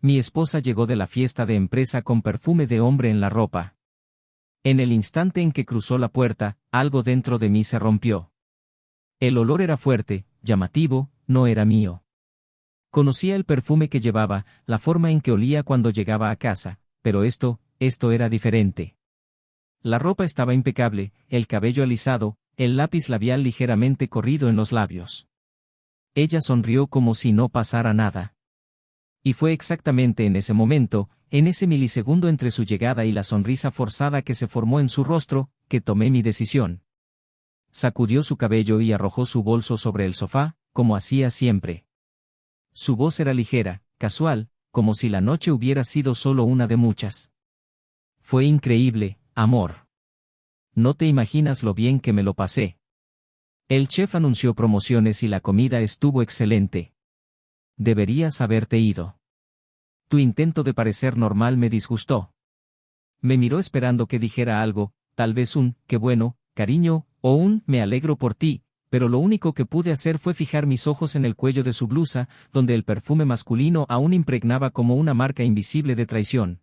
Mi esposa llegó de la fiesta de empresa con perfume de hombre en la ropa. En el instante en que cruzó la puerta, algo dentro de mí se rompió. El olor era fuerte, llamativo, no era mío. Conocía el perfume que llevaba, la forma en que olía cuando llegaba a casa, pero esto era diferente. La ropa estaba impecable, el cabello alisado, el lápiz labial ligeramente corrido en los labios. Ella sonrió como si no pasara nada. Y fue exactamente en ese momento, en ese milisegundo entre su llegada y la sonrisa forzada que se formó en su rostro, que tomé mi decisión. Sacudió su cabello y arrojó su bolso sobre el sofá, como hacía siempre. Su voz era ligera, casual, como si la noche hubiera sido solo una de muchas. Fue increíble, amor. No te imaginas lo bien que me lo pasé. El chef anunció promociones y la comida estuvo excelente. Deberías haberte ido. Tu intento de parecer normal me disgustó. Me miró esperando que dijera algo, tal vez un «qué bueno, cariño», o un «me alegro por ti», pero lo único que pude hacer fue fijar mis ojos en el cuello de su blusa, donde el perfume masculino aún impregnaba como una marca invisible de traición.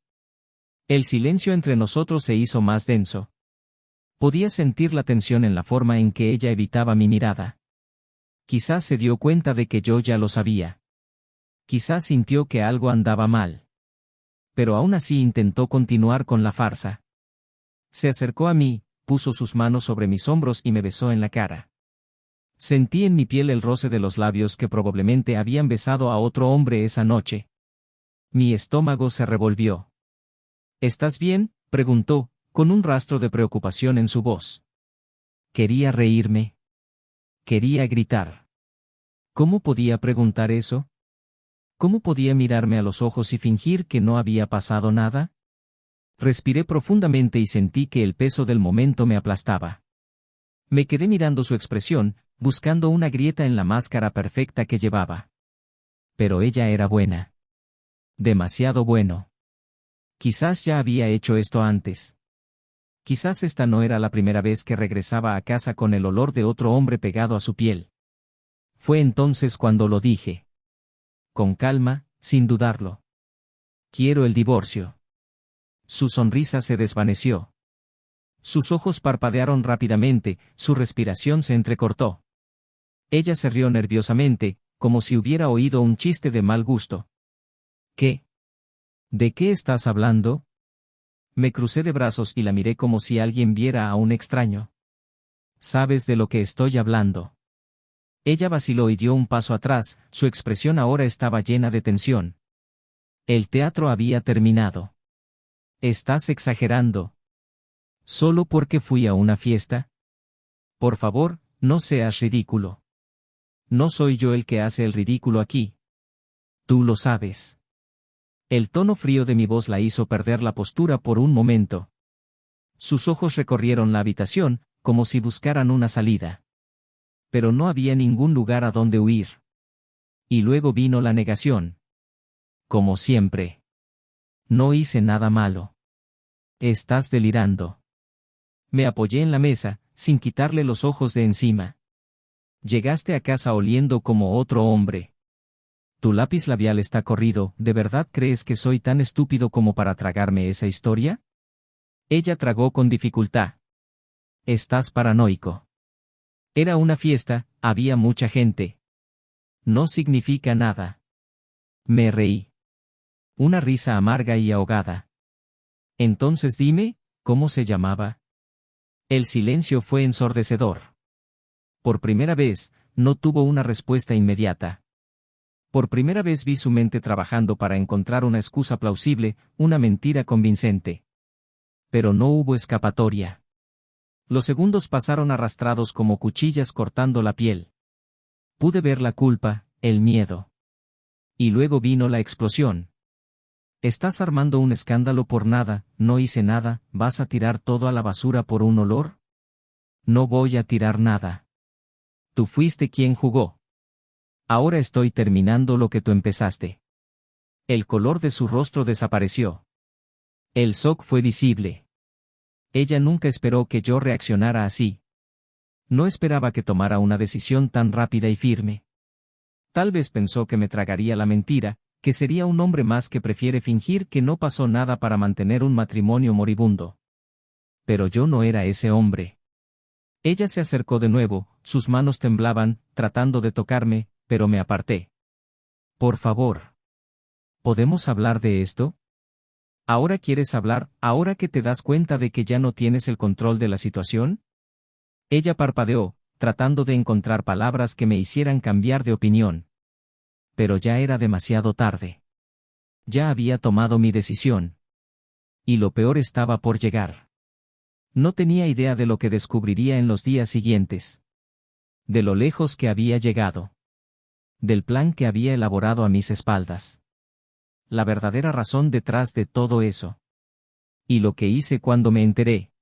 El silencio entre nosotros se hizo más denso. Podía sentir la tensión en la forma en que ella evitaba mi mirada. Quizás se dio cuenta de que yo ya lo sabía. Quizás sintió que algo andaba mal. Pero aún así intentó continuar con la farsa. Se acercó a mí, puso sus manos sobre mis hombros y me besó en la cara. Sentí en mi piel el roce de los labios que probablemente habían besado a otro hombre esa noche. Mi estómago se revolvió. «¿Estás bien?», preguntó, con un rastro de preocupación en su voz. Quería reírme. Quería gritar. ¿Cómo podía preguntar eso? ¿Cómo podía mirarme a los ojos y fingir que no había pasado nada? Respiré profundamente y sentí que el peso del momento me aplastaba. Me quedé mirando su expresión, buscando una grieta en la máscara perfecta que llevaba. Pero ella era buena. Demasiado bueno. Quizás ya había hecho esto antes. Quizás esta no era la primera vez que regresaba a casa con el olor de otro hombre pegado a su piel. Fue entonces cuando lo dije. Con calma, sin dudarlo. Quiero el divorcio. Su sonrisa se desvaneció. Sus ojos parpadearon rápidamente, su respiración se entrecortó. Ella se rió nerviosamente, como si hubiera oído un chiste de mal gusto. ¿Qué? ¿De qué estás hablando? Me crucé de brazos y la miré como si alguien viera a un extraño. ¿Sabes de lo que estoy hablando? Ella vaciló y dio un paso atrás, su expresión ahora estaba llena de tensión. El teatro había terminado. Estás exagerando. ¿Solo porque fui a una fiesta? Por favor, no seas ridículo. No soy yo el que hace el ridículo aquí. Tú lo sabes. El tono frío de mi voz la hizo perder la postura por un momento. Sus ojos recorrieron la habitación, como si buscaran una salida. Pero no había ningún lugar a donde huir. Y luego vino la negación. Como siempre. No hice nada malo. Estás delirando. Me apoyé en la mesa, sin quitarle los ojos de encima. Llegaste a casa oliendo como otro hombre. Tu lápiz labial está corrido, ¿de verdad crees que soy tan estúpido como para tragarme esa historia? Ella tragó con dificultad. Estás paranoico. Era una fiesta, había mucha gente. No significa nada. Me reí. Una risa amarga y ahogada. Entonces dime, ¿cómo se llamaba? El silencio fue ensordecedor. Por primera vez, no tuvo una respuesta inmediata. Por primera vez vi su mente trabajando para encontrar una excusa plausible, una mentira convincente. Pero no hubo escapatoria. Los segundos pasaron arrastrados como cuchillas cortando la piel. Pude ver la culpa, el miedo. Y luego vino la explosión. Estás armando un escándalo por nada, no hice nada, ¿vas a tirar todo a la basura por un olor? No voy a tirar nada. Tú fuiste quien jugó. Ahora estoy terminando lo que tú empezaste. El color de su rostro desapareció. El shock fue visible. Ella nunca esperó que yo reaccionara así. No esperaba que tomara una decisión tan rápida y firme. Tal vez pensó que me tragaría la mentira, que sería un hombre más que prefiere fingir que no pasó nada para mantener un matrimonio moribundo. Pero yo no era ese hombre. Ella se acercó de nuevo, sus manos temblaban, tratando de tocarme, pero me aparté. Por favor. ¿Podemos hablar de esto? ¿Ahora quieres hablar, ahora que te das cuenta de que ya no tienes el control de la situación? Ella parpadeó, tratando de encontrar palabras que me hicieran cambiar de opinión. Pero ya era demasiado tarde. Ya había tomado mi decisión. Y lo peor estaba por llegar. No tenía idea de lo que descubriría en los días siguientes. De lo lejos que había llegado. Del plan que había elaborado a mis espaldas. La verdadera razón detrás de todo eso. Y lo que hice cuando me enteré.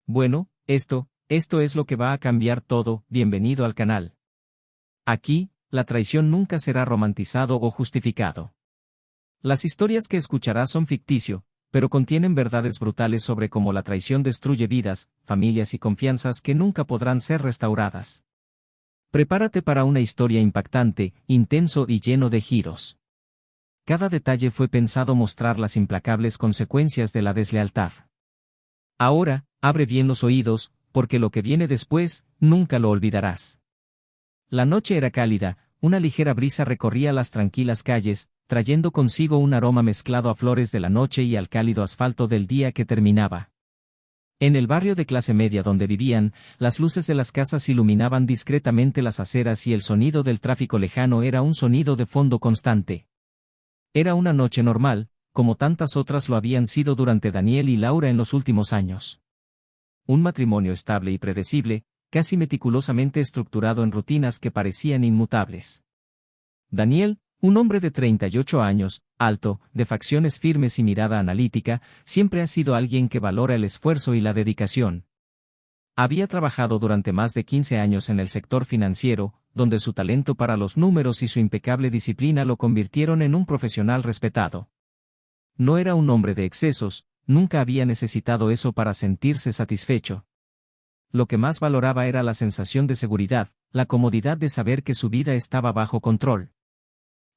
Bueno, esto es lo que va a cambiar todo. Bienvenido al canal. Aquí, la traición nunca será romantizado o justificado. Las historias que escucharás son ficticio, pero contienen verdades brutales sobre cómo la traición destruye vidas, familias y confianzas que nunca podrán ser restauradas. Prepárate para una historia impactante, intenso y lleno de giros. Cada detalle fue pensado mostrar las implacables consecuencias de la deslealtad. Ahora, abre bien los oídos, porque lo que viene después, nunca lo olvidarás. La noche era cálida, una ligera brisa recorría las tranquilas calles, trayendo consigo un aroma mezclado a flores de la noche y al cálido asfalto del día que terminaba. En el barrio de clase media donde vivían, las luces de las casas iluminaban discretamente las aceras y el sonido del tráfico lejano era un sonido de fondo constante. Era una noche normal, como tantas otras lo habían sido durante Daniel y Laura en los últimos años. Un matrimonio estable y predecible, casi meticulosamente estructurado en rutinas que parecían inmutables. Daniel, un hombre de 38 años, alto, de facciones firmes y mirada analítica, siempre ha sido alguien que valora el esfuerzo y la dedicación. Había trabajado durante más de 15 años en el sector financiero, donde su talento para los números y su impecable disciplina lo convirtieron en un profesional respetado. No era un hombre de excesos, nunca había necesitado eso para sentirse satisfecho. Lo que más valoraba era la sensación de seguridad, la comodidad de saber que su vida estaba bajo control.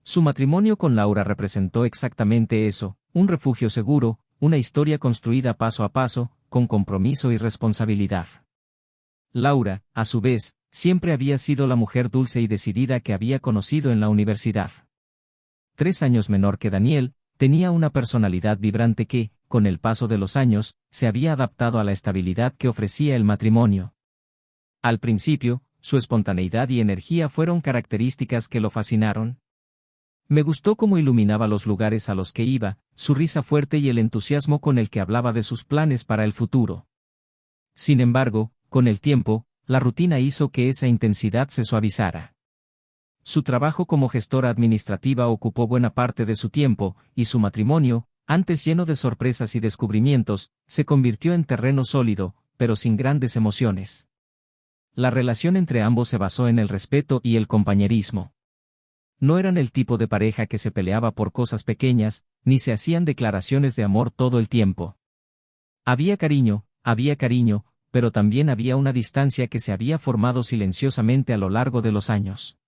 Su matrimonio con Laura representó exactamente eso, un refugio seguro, una historia construida paso a paso, con compromiso y responsabilidad. Laura, a su vez, siempre había sido la mujer dulce y decidida que había conocido en la universidad. 3 años menor que Daniel, tenía una personalidad vibrante que, con el paso de los años, se había adaptado a la estabilidad que ofrecía el matrimonio. Al principio, su espontaneidad y energía fueron características que lo fascinaron. Me gustó cómo iluminaba los lugares a los que iba, su risa fuerte y el entusiasmo con el que hablaba de sus planes para el futuro. Sin embargo, con el tiempo, la rutina hizo que esa intensidad se suavizara. Su trabajo como gestora administrativa ocupó buena parte de su tiempo, y su matrimonio, antes lleno de sorpresas y descubrimientos, se convirtió en terreno sólido, pero sin grandes emociones. La relación entre ambos se basó en el respeto y el compañerismo. No eran el tipo de pareja que se peleaba por cosas pequeñas, ni se hacían declaraciones de amor todo el tiempo. Había cariño, pero también había una distancia que se había formado silenciosamente a lo largo de los años.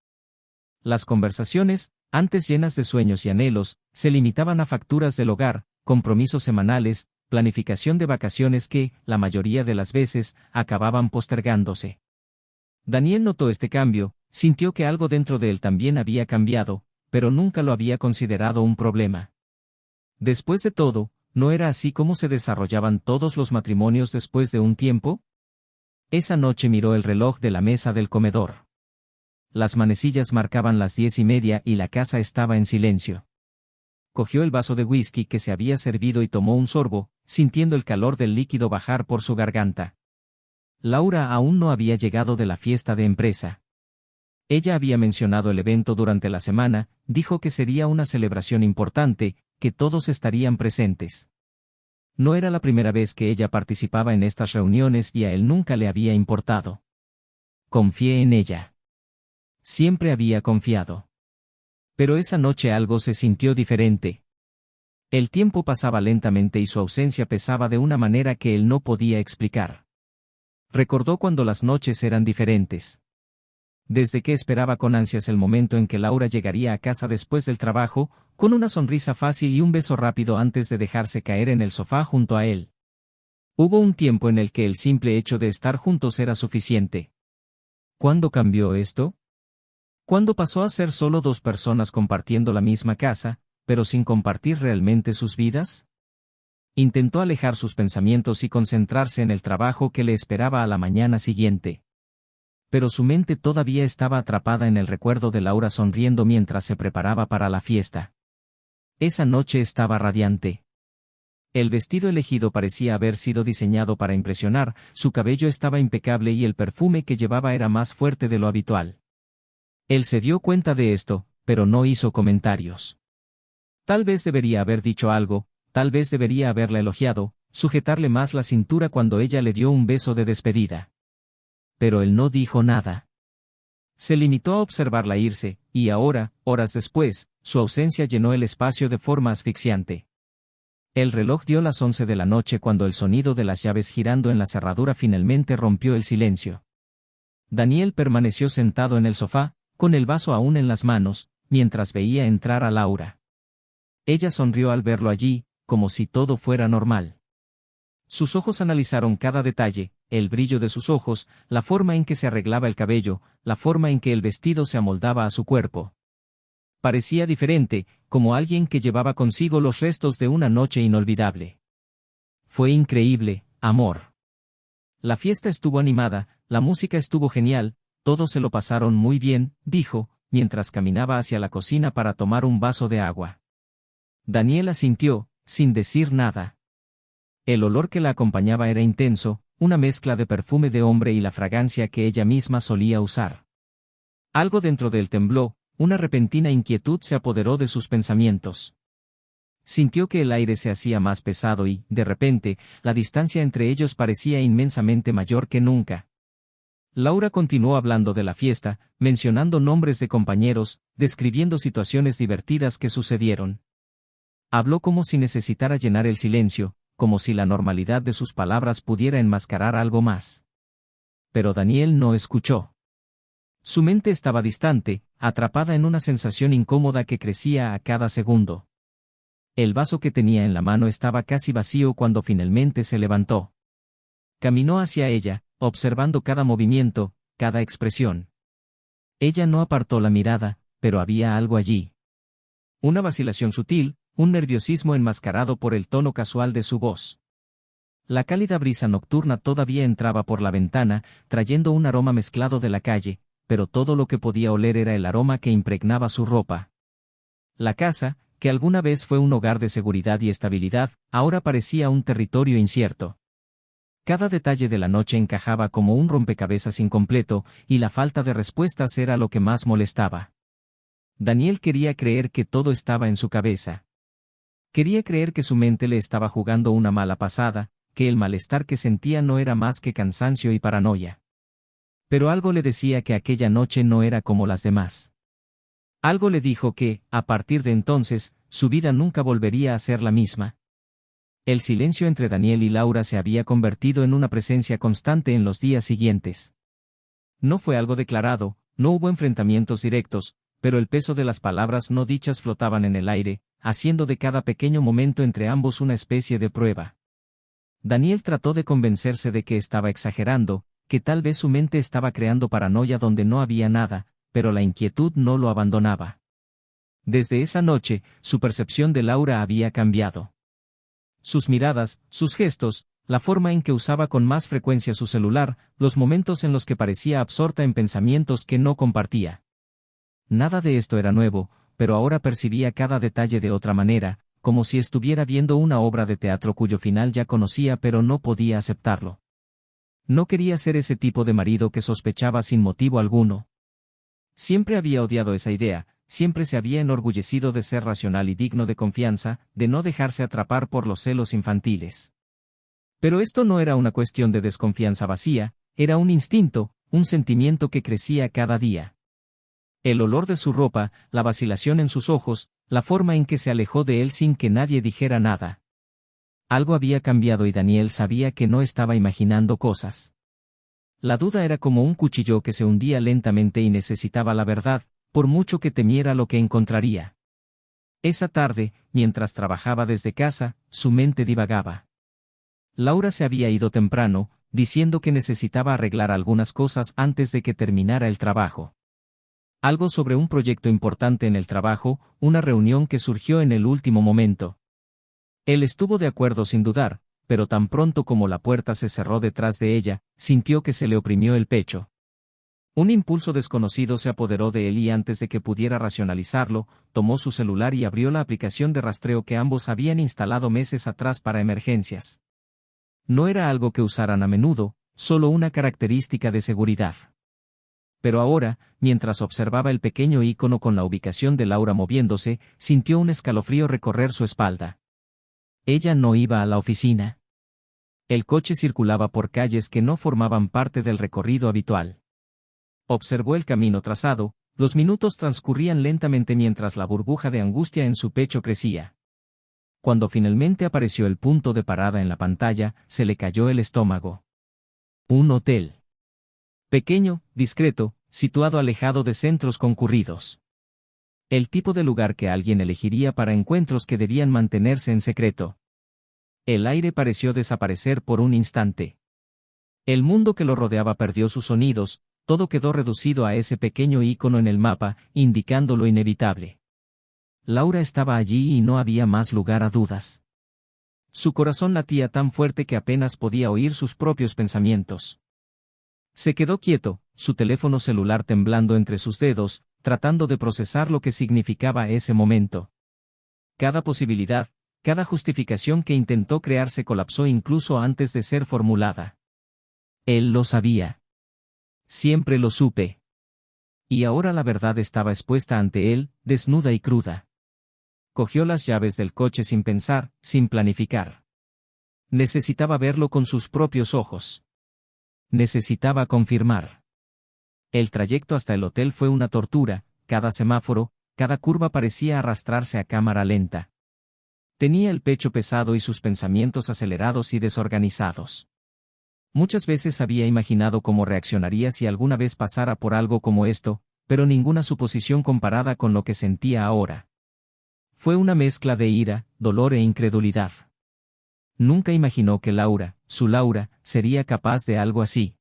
Las conversaciones, antes llenas de sueños y anhelos, se limitaban a facturas del hogar, compromisos semanales, planificación de vacaciones que, la mayoría de las veces, acababan postergándose. Daniel notó este cambio, sintió que algo dentro de él también había cambiado, pero nunca lo había considerado un problema. Después de todo, ¿no era así como se desarrollaban todos los matrimonios después de un tiempo? Esa noche miró el reloj de la mesa del comedor. Las manecillas marcaban las 10:30 y la casa estaba en silencio. Cogió el vaso de whisky que se había servido y tomó un sorbo, sintiendo el calor del líquido bajar por su garganta. Laura aún no había llegado de la fiesta de empresa. Ella había mencionado el evento durante la semana, dijo que sería una celebración importante, que todos estarían presentes. No era la primera vez que ella participaba en estas reuniones y a él nunca le había importado. Confié en ella. Siempre había confiado. Pero esa noche algo se sintió diferente. El tiempo pasaba lentamente y su ausencia pesaba de una manera que él no podía explicar. Recordó cuando las noches eran diferentes. desde que esperaba con ansias el momento en que Laura llegaría a casa después del trabajo, con una sonrisa fácil y un beso rápido antes de dejarse caer en el sofá junto a él. Hubo un tiempo en el que el simple hecho de estar juntos era suficiente. ¿Cuándo cambió esto? ¿Cuándo pasó a ser solo dos personas compartiendo la misma casa, pero sin compartir realmente sus vidas? Intentó alejar sus pensamientos y concentrarse en el trabajo que le esperaba a la mañana siguiente. Pero su mente todavía estaba atrapada en el recuerdo de Laura sonriendo mientras se preparaba para la fiesta. Esa noche estaba radiante. El vestido elegido parecía haber sido diseñado para impresionar, su cabello estaba impecable y el perfume que llevaba era más fuerte de lo habitual. Él se dio cuenta de esto, pero no hizo comentarios. Tal vez debería haber dicho algo, tal vez debería haberla elogiado, sujetarle más la cintura cuando ella le dio un beso de despedida. Pero él no dijo nada. Se limitó a observarla irse, y ahora, horas después, su ausencia llenó el espacio de forma asfixiante. El reloj dio las 11 de la noche cuando el sonido de las llaves girando en la cerradura finalmente rompió el silencio. Daniel permaneció sentado en el sofá, con el vaso aún en las manos, mientras veía entrar a Laura. Ella sonrió al verlo allí, como si todo fuera normal. Sus ojos analizaron cada detalle, el brillo de sus ojos, la forma en que se arreglaba el cabello, la forma en que el vestido se amoldaba a su cuerpo. Parecía diferente, como alguien que llevaba consigo los restos de una noche inolvidable. Fue increíble, amor. La fiesta estuvo animada, la música estuvo genial, todos se lo pasaron muy bien, dijo, mientras caminaba hacia la cocina para tomar un vaso de agua. Daniel asintió, sin decir nada. El olor que la acompañaba era intenso, una mezcla de perfume de hombre y la fragancia que ella misma solía usar. Algo dentro de él tembló, una repentina inquietud se apoderó de sus pensamientos. Sintió que el aire se hacía más pesado y, de repente, la distancia entre ellos parecía inmensamente mayor que nunca. Laura continuó hablando de la fiesta, mencionando nombres de compañeros, describiendo situaciones divertidas que sucedieron. Habló como si necesitara llenar el silencio, como si la normalidad de sus palabras pudiera enmascarar algo más. Pero Daniel no escuchó. Su mente estaba distante, atrapada en una sensación incómoda que crecía a cada segundo. El vaso que tenía en la mano estaba casi vacío cuando finalmente se levantó. Caminó hacia ella, observando cada movimiento, cada expresión. Ella no apartó la mirada, pero había algo allí. Una vacilación sutil, un nerviosismo enmascarado por el tono casual de su voz. La cálida brisa nocturna todavía entraba por la ventana, trayendo un aroma mezclado de la calle, pero todo lo que podía oler era el aroma que impregnaba su ropa. La casa, que alguna vez fue un hogar de seguridad y estabilidad, ahora parecía un territorio incierto. Cada detalle de la noche encajaba como un rompecabezas incompleto, y la falta de respuestas era lo que más molestaba. Daniel quería creer que todo estaba en su cabeza. Quería creer que su mente le estaba jugando una mala pasada, que el malestar que sentía no era más que cansancio y paranoia. Pero algo le decía que aquella noche no era como las demás. Algo le dijo que, a partir de entonces, su vida nunca volvería a ser la misma. El silencio entre Daniel y Laura se había convertido en una presencia constante en los días siguientes. No fue algo declarado, no hubo enfrentamientos directos, pero el peso de las palabras no dichas flotaban en el aire, haciendo de cada pequeño momento entre ambos una especie de prueba. Daniel trató de convencerse de que estaba exagerando, que tal vez su mente estaba creando paranoia donde no había nada, pero la inquietud no lo abandonaba. Desde esa noche, su percepción de Laura había cambiado. Sus miradas, sus gestos, la forma en que usaba con más frecuencia su celular, los momentos en los que parecía absorta en pensamientos que no compartía. Nada de esto era nuevo, pero ahora percibía cada detalle de otra manera, como si estuviera viendo una obra de teatro cuyo final ya conocía pero no podía aceptarlo. No quería ser ese tipo de marido que sospechaba sin motivo alguno. Siempre había odiado esa idea, siempre se había enorgullecido de ser racional y digno de confianza, de no dejarse atrapar por los celos infantiles. Pero esto no era una cuestión de desconfianza vacía, era un instinto, un sentimiento que crecía cada día. El olor de su ropa, la vacilación en sus ojos, la forma en que se alejó de él sin que nadie dijera nada. Algo había cambiado y Daniel sabía que no estaba imaginando cosas. La duda era como un cuchillo que se hundía lentamente y necesitaba la verdad, por mucho que temiera lo que encontraría. Esa tarde, mientras trabajaba desde casa, su mente divagaba. Laura se había ido temprano, diciendo que necesitaba arreglar algunas cosas antes de que terminara el trabajo. Algo sobre un proyecto importante en el trabajo, una reunión que surgió en el último momento. Él estuvo de acuerdo sin dudar, pero tan pronto como la puerta se cerró detrás de ella, sintió que se le oprimió el pecho. Un impulso desconocido se apoderó de él y antes de que pudiera racionalizarlo, tomó su celular y abrió la aplicación de rastreo que ambos habían instalado meses atrás para emergencias. No era algo que usaran a menudo, solo una característica de seguridad. Pero ahora, mientras observaba el pequeño icono con la ubicación de Laura moviéndose, sintió un escalofrío recorrer su espalda. Ella no iba a la oficina. El coche circulaba por calles que no formaban parte del recorrido habitual. Observó el camino trazado, los minutos transcurrían lentamente mientras la burbuja de angustia en su pecho crecía. Cuando finalmente apareció el punto de parada en la pantalla, se le cayó el estómago. Un hotel. Pequeño, discreto, situado alejado de centros concurridos. El tipo de lugar que alguien elegiría para encuentros que debían mantenerse en secreto. El aire pareció desaparecer por un instante. El mundo que lo rodeaba perdió sus sonidos, todo quedó reducido a ese pequeño icono en el mapa, indicando lo inevitable. Laura estaba allí y no había más lugar a dudas. Su corazón latía tan fuerte que apenas podía oír sus propios pensamientos. Se quedó quieto, su teléfono celular temblando entre sus dedos, tratando de procesar lo que significaba ese momento. Cada posibilidad, cada justificación que intentó crear se colapsó incluso antes de ser formulada. Él lo sabía. Siempre lo supe. Y ahora la verdad estaba expuesta ante él, desnuda y cruda. Cogió las llaves del coche sin pensar, sin planificar. Necesitaba verlo con sus propios ojos. Necesitaba confirmar. El trayecto hasta el hotel fue una tortura, cada semáforo, cada curva parecía arrastrarse a cámara lenta. Tenía el pecho pesado y sus pensamientos acelerados y desorganizados. Muchas veces había imaginado cómo reaccionaría si alguna vez pasara por algo como esto, pero ninguna suposición comparada con lo que sentía ahora. Fue una mezcla de ira, dolor e incredulidad. Nunca imaginó que Laura, su Laura, sería capaz de algo así.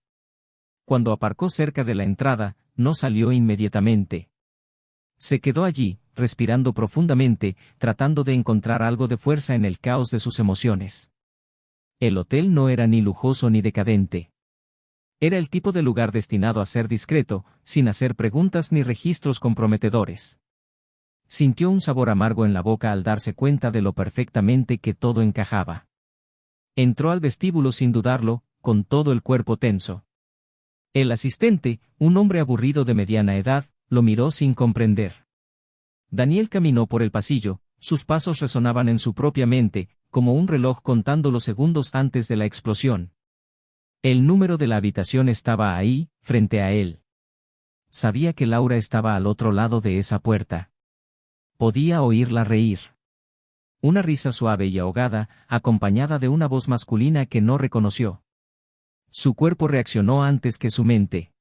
Cuando aparcó cerca de la entrada, no salió inmediatamente. Se quedó allí, respirando profundamente, tratando de encontrar algo de fuerza en el caos de sus emociones. El hotel no era ni lujoso ni decadente. Era el tipo de lugar destinado a ser discreto, sin hacer preguntas ni registros comprometedores. Sintió un sabor amargo en la boca al darse cuenta de lo perfectamente que todo encajaba. Entró al vestíbulo sin dudarlo, con todo el cuerpo tenso. El asistente, un hombre aburrido de mediana edad, lo miró sin comprender. Daniel caminó por el pasillo, sus pasos resonaban en su propia mente, como un reloj contando los segundos antes de la explosión. El número de la habitación estaba ahí, frente a él. Sabía que Laura estaba al otro lado de esa puerta. Podía oírla reír. Una risa suave y ahogada, acompañada de una voz masculina que no reconoció. Su cuerpo reaccionó antes que su mente.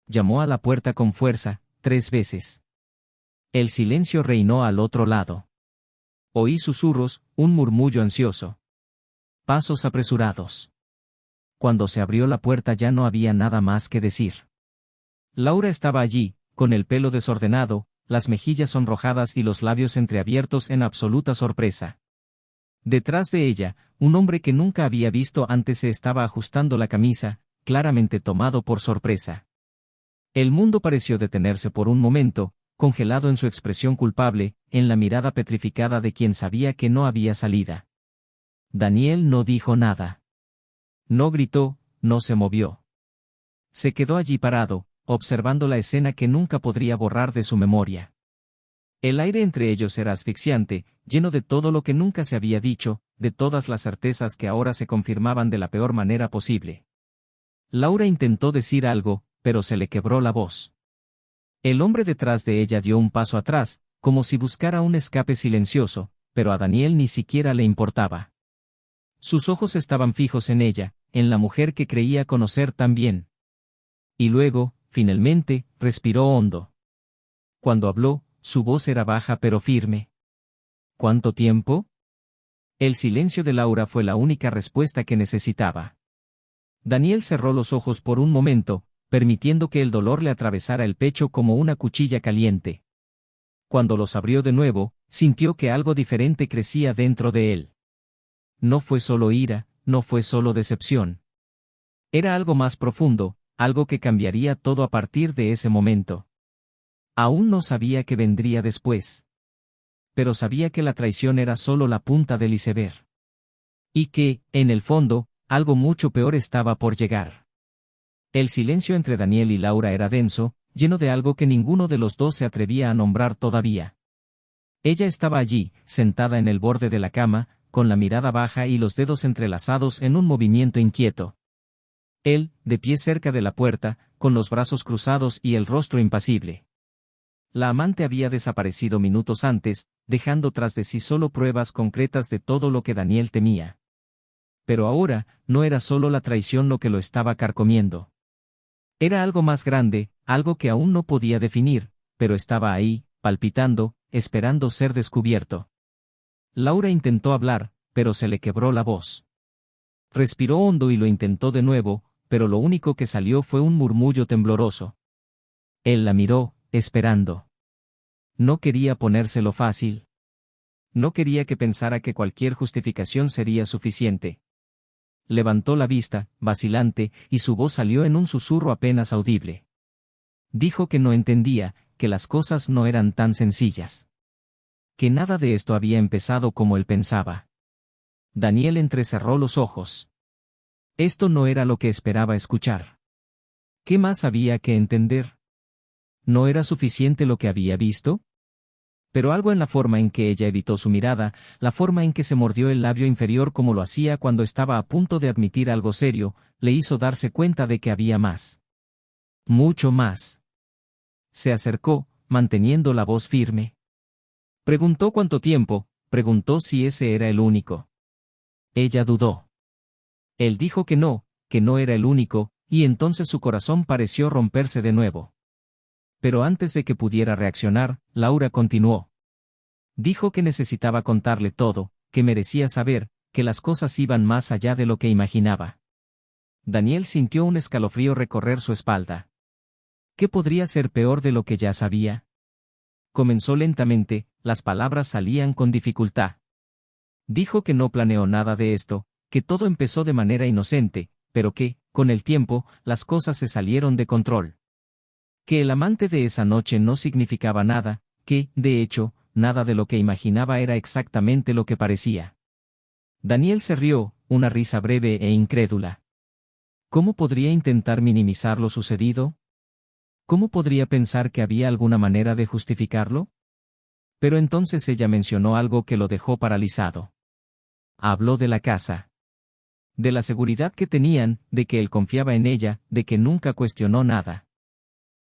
Llamó a la puerta con fuerza, 3 veces. El silencio reinó al otro lado. Oí susurros, un murmullo ansioso. Pasos apresurados. Cuando se abrió la puerta ya no había nada más que decir. Laura estaba allí, con el pelo desordenado, las mejillas sonrojadas y los labios entreabiertos en absoluta sorpresa. Detrás de ella, un hombre que nunca había visto antes se estaba ajustando la camisa, claramente tomado por sorpresa. El mundo pareció detenerse por un momento, congelado en su expresión culpable, en la mirada petrificada de quien sabía que no había salida. Daniel no dijo nada. No gritó, no se movió. Se quedó allí parado, observando la escena que nunca podría borrar de su memoria. El aire entre ellos era asfixiante, lleno de todo lo que nunca se había dicho, de todas las certezas que ahora se confirmaban de la peor manera posible. Laura intentó decir algo, pero se le quebró la voz. El hombre detrás de ella dio un paso atrás, como si buscara un escape silencioso, pero a Daniel ni siquiera le importaba. Sus ojos estaban fijos en ella, en la mujer que creía conocer tan bien. Y luego, finalmente, respiró hondo. Cuando habló, su voz era baja pero firme. ¿Cuánto tiempo? El silencio de Laura fue la única respuesta que necesitaba. Daniel cerró los ojos por un momento, permitiendo que el dolor le atravesara el pecho como una cuchilla caliente. Cuando los abrió de nuevo, sintió que algo diferente crecía dentro de él. No fue solo ira, no fue solo decepción. Era algo más profundo, algo que cambiaría todo a partir de ese momento. Aún no sabía qué vendría después. Pero sabía que la traición era solo la punta del iceberg. Y que, en el fondo, algo mucho peor estaba por llegar. El silencio entre Daniel y Laura era denso, lleno de algo que ninguno de los dos se atrevía a nombrar todavía. Ella estaba allí, sentada en el borde de la cama, con la mirada baja y los dedos entrelazados en un movimiento inquieto. Él, de pie cerca de la puerta, con los brazos cruzados y el rostro impasible. La amante había desaparecido minutos antes, dejando tras de sí solo pruebas concretas de todo lo que Daniel temía. Pero ahora, no era solo la traición lo que lo estaba carcomiendo. Era algo más grande, algo que aún no podía definir, pero estaba ahí, palpitando, esperando ser descubierto. Laura intentó hablar, pero se le quebró la voz. Respiró hondo y lo intentó de nuevo, pero lo único que salió fue un murmullo tembloroso. Él la miró, esperando. No quería ponérselo fácil. No quería que pensara que cualquier justificación sería suficiente. Levantó la vista, vacilante, y su voz salió en un susurro apenas audible. Dijo que no entendía, que las cosas no eran tan sencillas. Que nada de esto había empezado como él pensaba. Daniel entrecerró los ojos. Esto no era lo que esperaba escuchar. ¿Qué más había que entender? ¿No era suficiente lo que había visto? Pero algo en la forma en que ella evitó su mirada, la forma en que se mordió el labio inferior como lo hacía cuando estaba a punto de admitir algo serio, le hizo darse cuenta de que había más. Mucho más. Se acercó, manteniendo la voz firme. Preguntó cuánto tiempo, preguntó si ese era el único. Ella dudó. Él dijo que no era el único, y entonces su corazón pareció romperse de nuevo. Pero antes de que pudiera reaccionar, Laura continuó. Dijo que necesitaba contarle todo, que merecía saber, que las cosas iban más allá de lo que imaginaba. Daniel sintió un escalofrío recorrer su espalda. ¿Qué podría ser peor de lo que ya sabía? Comenzó lentamente, las palabras salían con dificultad. Dijo que no planeó nada de esto, que todo empezó de manera inocente, pero que, con el tiempo, las cosas se salieron de control. Que el amante de esa noche no significaba nada, que, de hecho, nada de lo que imaginaba era exactamente lo que parecía. Daniel se rió, una risa breve e incrédula. ¿Cómo podría intentar minimizar lo sucedido? ¿Cómo podría pensar que había alguna manera de justificarlo? Pero entonces ella mencionó algo que lo dejó paralizado. Habló de la casa. De la seguridad que tenían, de que él confiaba en ella, de que nunca cuestionó nada.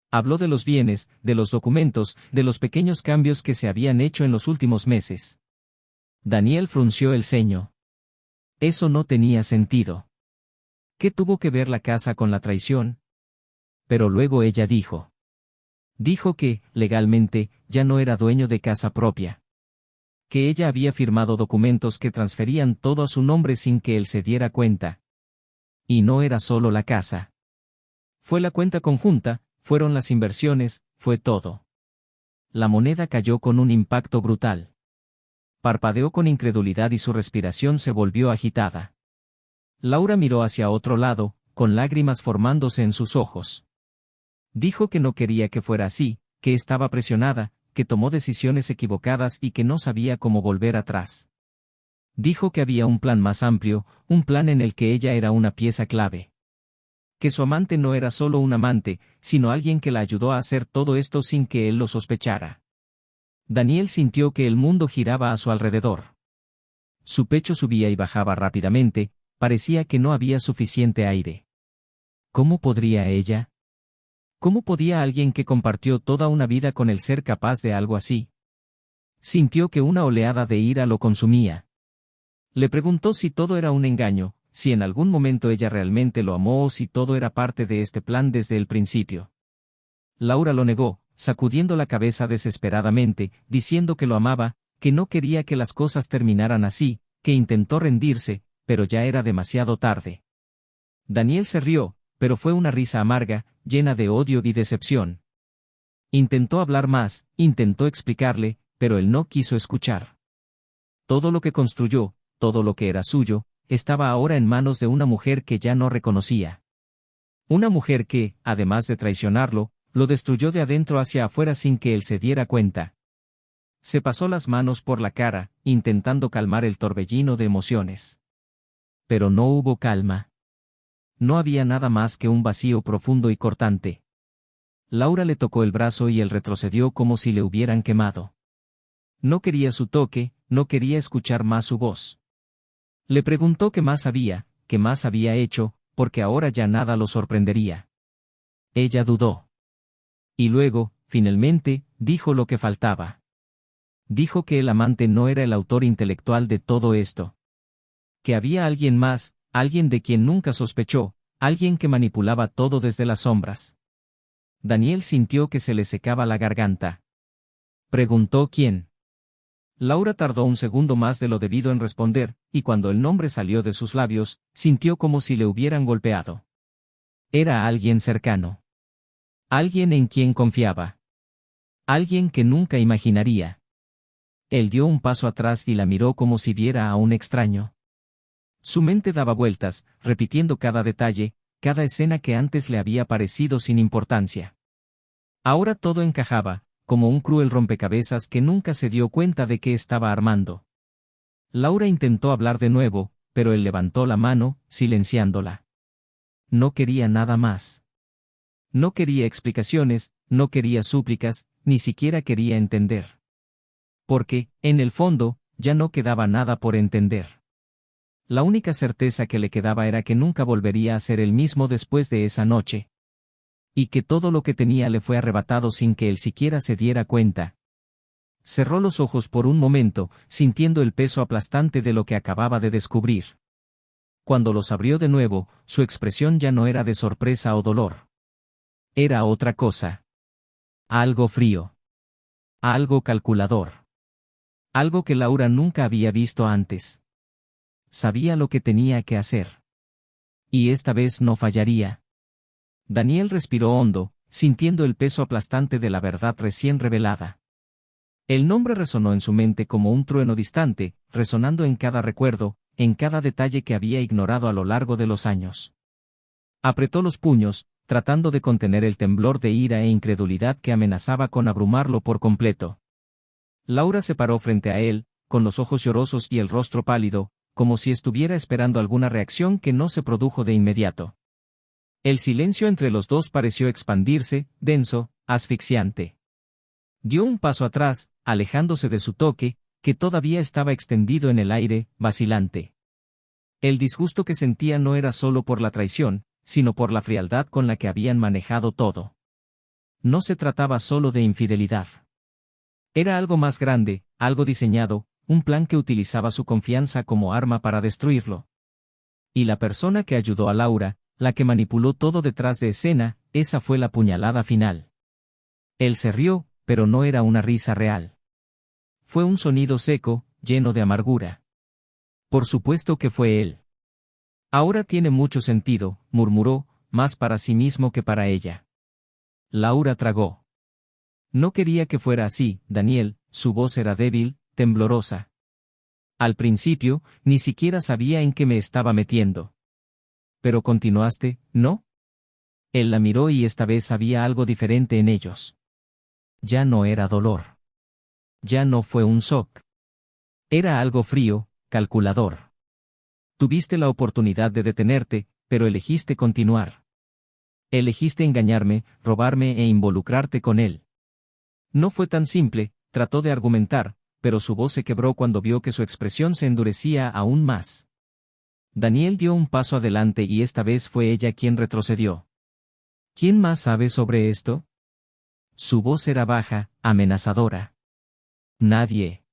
Habló de los bienes, de los documentos, de los pequeños cambios que se habían hecho en los últimos meses. Daniel frunció el ceño. Eso no tenía sentido. ¿Qué tuvo que ver la casa con la traición? Pero luego ella dijo. Dijo que, legalmente, ya no era dueño de casa propia. Que ella había firmado documentos que transferían todo a su nombre sin que él se diera cuenta. Y no era solo la casa. Fue la cuenta conjunta, fueron las inversiones, fue todo. La moneda cayó con un impacto brutal. Parpadeó con incredulidad y su respiración se volvió agitada. Laura miró hacia otro lado, con lágrimas formándose en sus ojos. Dijo que no quería que fuera así, que estaba presionada, que tomó decisiones equivocadas y que no sabía cómo volver atrás. Dijo que había un plan más amplio, un plan en el que ella era una pieza clave. Que su amante no era solo un amante, sino alguien que la ayudó a hacer todo esto sin que él lo sospechara. Daniel sintió que el mundo giraba a su alrededor. Su pecho subía y bajaba rápidamente, parecía que no había suficiente aire. ¿Cómo podría ella? ¿Cómo podía alguien que compartió toda una vida con él ser capaz de algo así? Sintió que una oleada de ira lo consumía. Le preguntó si todo era un engaño, si en algún momento ella realmente lo amó o si todo era parte de este plan desde el principio. Laura lo negó, sacudiendo la cabeza desesperadamente, diciendo que lo amaba, que no quería que las cosas terminaran así, que intentó rendirse, pero ya era demasiado tarde. Daniel se rió, pero fue una risa amarga, llena de odio y decepción. Intentó hablar más, intentó explicarle, pero él no quiso escuchar. Todo lo que construyó, todo lo que era suyo, estaba ahora en manos de una mujer que ya no reconocía. Una mujer que, además de traicionarlo, lo destruyó de adentro hacia afuera sin que él se diera cuenta. Se pasó las manos por la cara, intentando calmar el torbellino de emociones. Pero no hubo calma. No había nada más que un vacío profundo y cortante. Laura le tocó el brazo y él retrocedió como si le hubieran quemado. No quería su toque, no quería escuchar más su voz. Le preguntó qué más había hecho, porque ahora ya nada lo sorprendería. Ella dudó. Y luego, finalmente, dijo lo que faltaba. Dijo que el amante no era el autor intelectual de todo esto. Que había alguien más, alguien de quien nunca sospechó, alguien que manipulaba todo desde las sombras. Daniel sintió que se le secaba la garganta. Preguntó quién. Laura tardó un segundo más de lo debido en responder, y cuando el nombre salió de sus labios, sintió como si le hubieran golpeado. Era alguien cercano. Alguien en quien confiaba. Alguien que nunca imaginaría. Él dio un paso atrás y la miró como si viera a un extraño. Su mente daba vueltas, repitiendo cada detalle, cada escena que antes le había parecido sin importancia. Ahora todo encajaba, como un cruel rompecabezas que nunca se dio cuenta de que estaba armando. Laura intentó hablar de nuevo, pero él levantó la mano, silenciándola. No quería nada más. No quería explicaciones, no quería súplicas, ni siquiera quería entender. Porque, en el fondo, ya no quedaba nada por entender. La única certeza que le quedaba era que nunca volvería a ser el mismo después de esa noche. Y que todo lo que tenía le fue arrebatado sin que él siquiera se diera cuenta. Cerró los ojos por un momento, sintiendo el peso aplastante de lo que acababa de descubrir. Cuando los abrió de nuevo, su expresión ya no era de sorpresa o dolor. Era otra cosa. Algo frío. Algo calculador. Algo que Laura nunca había visto antes. Sabía lo que tenía que hacer. Y esta vez no fallaría. Daniel respiró hondo, sintiendo el peso aplastante de la verdad recién revelada. El nombre resonó en su mente como un trueno distante, resonando en cada recuerdo, en cada detalle que había ignorado a lo largo de los años. Apretó los puños, tratando de contener el temblor de ira e incredulidad que amenazaba con abrumarlo por completo. Laura se paró frente a él, con los ojos llorosos y el rostro pálido, como si estuviera esperando alguna reacción que no se produjo de inmediato. El silencio entre los dos pareció expandirse, denso, asfixiante. Dio un paso atrás, alejándose de su toque, que todavía estaba extendido en el aire, vacilante. El disgusto que sentía no era solo por la traición, sino por la frialdad con la que habían manejado todo. No se trataba solo de infidelidad. Era algo más grande, algo diseñado, un plan que utilizaba su confianza como arma para destruirlo. Y la persona que ayudó a Laura, la que manipuló todo detrás de escena, esa fue la puñalada final. Él se rió, pero no era una risa real. Fue un sonido seco, lleno de amargura. Por supuesto que fue él. Ahora tiene mucho sentido, murmuró, más para sí mismo que para ella. Laura tragó. No quería que fuera así, Daniel, su voz era débil, temblorosa. Al principio, ni siquiera sabía en qué me estaba metiendo. Pero continuaste, ¿no? Él la miró y esta vez había algo diferente en ellos. Ya no era dolor. Ya no fue un shock. Era algo frío, calculador. Tuviste la oportunidad de detenerte, pero elegiste continuar. Elegiste engañarme, robarme e involucrarte con él. No fue tan simple, trató de argumentar, pero su voz se quebró cuando vio que su expresión se endurecía aún más. Daniel dio un paso adelante y esta vez fue ella quien retrocedió. ¿Quién más sabe sobre esto? Su voz era baja, amenazadora. Nadie.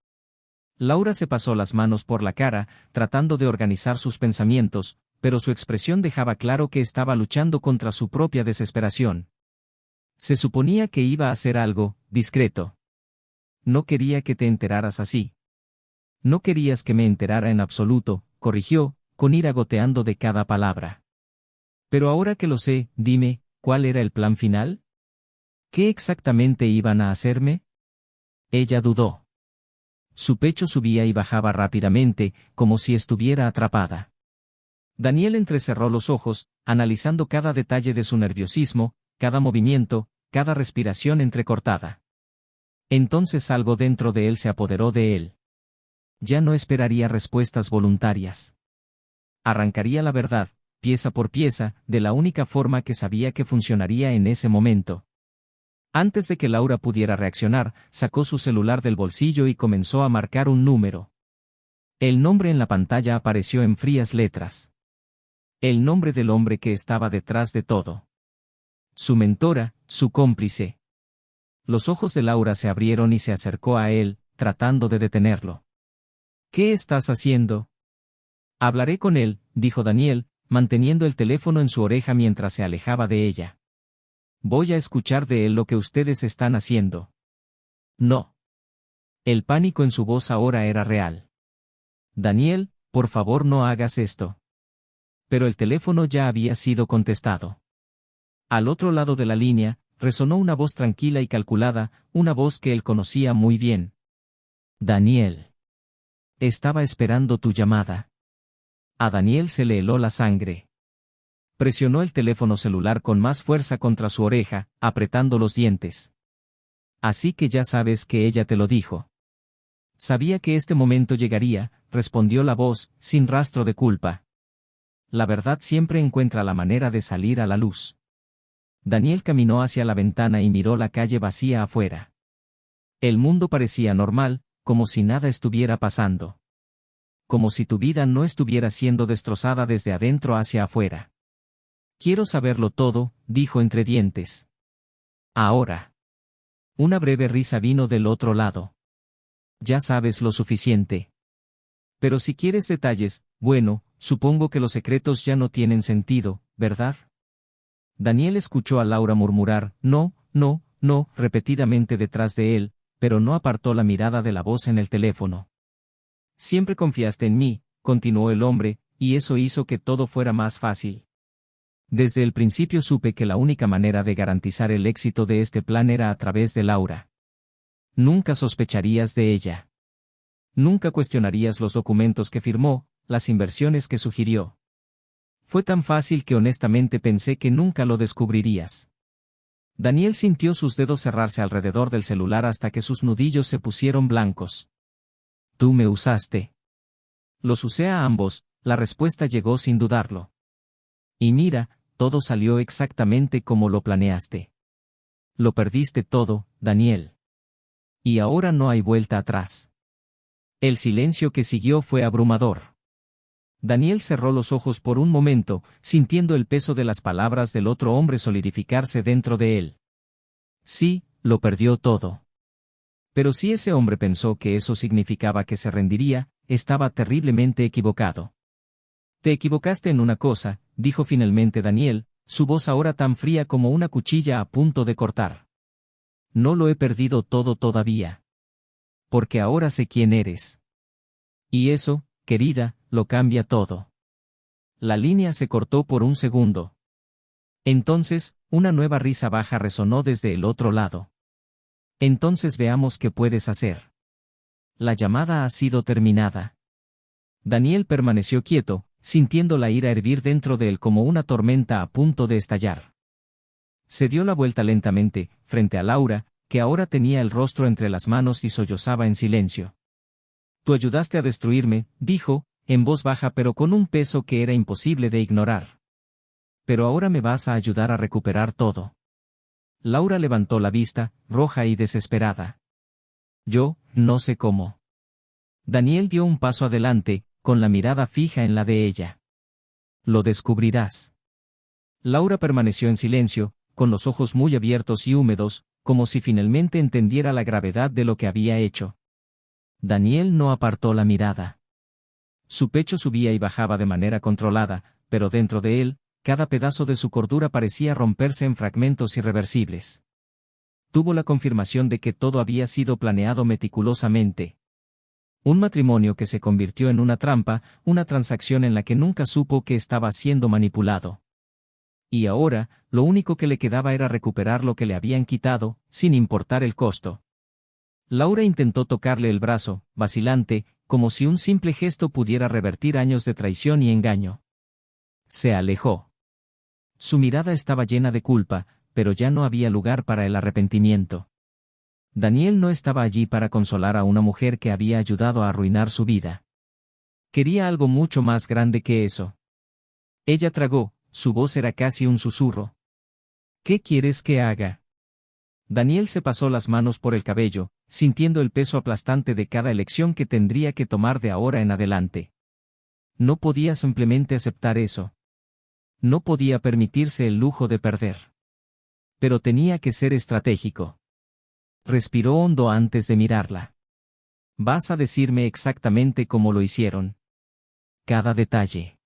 Laura se pasó las manos por la cara, tratando de organizar sus pensamientos, pero su expresión dejaba claro que estaba luchando contra su propia desesperación. Se suponía que iba a hacer algo discreto. No quería que te enteraras así. No querías que me enterara en absoluto, corrigió, con ira goteando de cada palabra. Pero ahora que lo sé, dime, ¿cuál era el plan final? ¿Qué exactamente iban a hacerme? Ella dudó. Su pecho subía y bajaba rápidamente, como si estuviera atrapada. Daniel entrecerró los ojos, analizando cada detalle de su nerviosismo, cada movimiento, cada respiración entrecortada. Entonces algo dentro de él se apoderó de él. Ya no esperaría respuestas voluntarias. Arrancaría la verdad, pieza por pieza, de la única forma que sabía que funcionaría en ese momento. Antes de que Laura pudiera reaccionar, sacó su celular del bolsillo y comenzó a marcar un número. El nombre en la pantalla apareció en frías letras. El nombre del hombre que estaba detrás de todo. Su mentora, su cómplice. Los ojos de Laura se abrieron y se acercó a él, tratando de detenerlo. ¿Qué estás haciendo? Hablaré con él, dijo Daniel, manteniendo el teléfono en su oreja mientras se alejaba de ella. Voy a escuchar de él lo que ustedes están haciendo. No. El pánico en su voz ahora era real. Daniel, por favor no hagas esto. Pero el teléfono ya había sido contestado. Al otro lado de la línea, resonó una voz tranquila y calculada, una voz que él conocía muy bien. Daniel. Estaba esperando tu llamada. A Daniel se le heló la sangre. Presionó el teléfono celular con más fuerza contra su oreja, apretando los dientes. Así que ya sabes que ella te lo dijo. Sabía que este momento llegaría, respondió la voz, sin rastro de culpa. La verdad siempre encuentra la manera de salir a la luz. Daniel caminó hacia la ventana y miró la calle vacía afuera. El mundo parecía normal, como si nada estuviera pasando. Como si tu vida no estuviera siendo destrozada desde adentro hacia afuera. Quiero saberlo todo, dijo entre dientes. Ahora. Una breve risa vino del otro lado. Ya sabes lo suficiente. Pero si quieres detalles, bueno, supongo que los secretos ya no tienen sentido, ¿verdad? Daniel escuchó a Laura murmurar, no, no, no, repetidamente detrás de él, pero no apartó la mirada de la voz en el teléfono. Siempre confiaste en mí, continuó el hombre, y eso hizo que todo fuera más fácil. Desde el principio supe que la única manera de garantizar el éxito de este plan era a través de Laura. Nunca sospecharías de ella. Nunca cuestionarías los documentos que firmó, las inversiones que sugirió. Fue tan fácil que honestamente pensé que nunca lo descubrirías. Daniel sintió sus dedos cerrarse alrededor del celular hasta que sus nudillos se pusieron blancos. Tú me usaste. Los usé a ambos, la respuesta llegó sin dudarlo. Y mira, todo salió exactamente como lo planeaste. Lo perdiste todo, Daniel. Y ahora no hay vuelta atrás. El silencio que siguió fue abrumador. Daniel cerró los ojos por un momento, sintiendo el peso de las palabras del otro hombre solidificarse dentro de él. Sí, lo perdió todo. Pero si ese hombre pensó que eso significaba que se rendiría, estaba terriblemente equivocado. Te equivocaste en una cosa, dijo finalmente Daniel, su voz ahora tan fría como una cuchilla a punto de cortar. No lo he perdido todo todavía. Porque ahora sé quién eres. Y eso, querida, lo cambia todo. La línea se cortó por un segundo. Entonces, una nueva risa baja resonó desde el otro lado. Entonces veamos qué puedes hacer. La llamada ha sido terminada. Daniel permaneció quieto, sintiendo la ira hervir dentro de él como una tormenta a punto de estallar. Se dio la vuelta lentamente, frente a Laura, que ahora tenía el rostro entre las manos y sollozaba en silencio. Tú ayudaste a destruirme, dijo, en voz baja pero con un peso que era imposible de ignorar. Pero ahora me vas a ayudar a recuperar todo. Laura levantó la vista, roja y desesperada. Yo, no sé cómo. Daniel dio un paso adelante, con la mirada fija en la de ella. Lo descubrirás. Laura permaneció en silencio, con los ojos muy abiertos y húmedos, como si finalmente entendiera la gravedad de lo que había hecho. Daniel no apartó la mirada. Su pecho subía y bajaba de manera controlada, pero dentro de él, cada pedazo de su cordura parecía romperse en fragmentos irreversibles. Tuvo la confirmación de que todo había sido planeado meticulosamente. Un matrimonio que se convirtió en una trampa, una transacción en la que nunca supo que estaba siendo manipulado. Y ahora, lo único que le quedaba era recuperar lo que le habían quitado, sin importar el costo. Laura intentó tocarle el brazo, vacilante, como si un simple gesto pudiera revertir años de traición y engaño. Se alejó. Su mirada estaba llena de culpa, pero ya no había lugar para el arrepentimiento. Daniel no estaba allí para consolar a una mujer que había ayudado a arruinar su vida. Quería algo mucho más grande que eso. Ella tragó, su voz era casi un susurro. ¿Qué quieres que haga? Daniel se pasó las manos por el cabello, sintiendo el peso aplastante de cada elección que tendría que tomar de ahora en adelante. No podía simplemente aceptar eso. No podía permitirse el lujo de perder. Pero tenía que ser estratégico. Respiró hondo antes de mirarla. ¿Vas a decirme exactamente cómo lo hicieron? Cada detalle.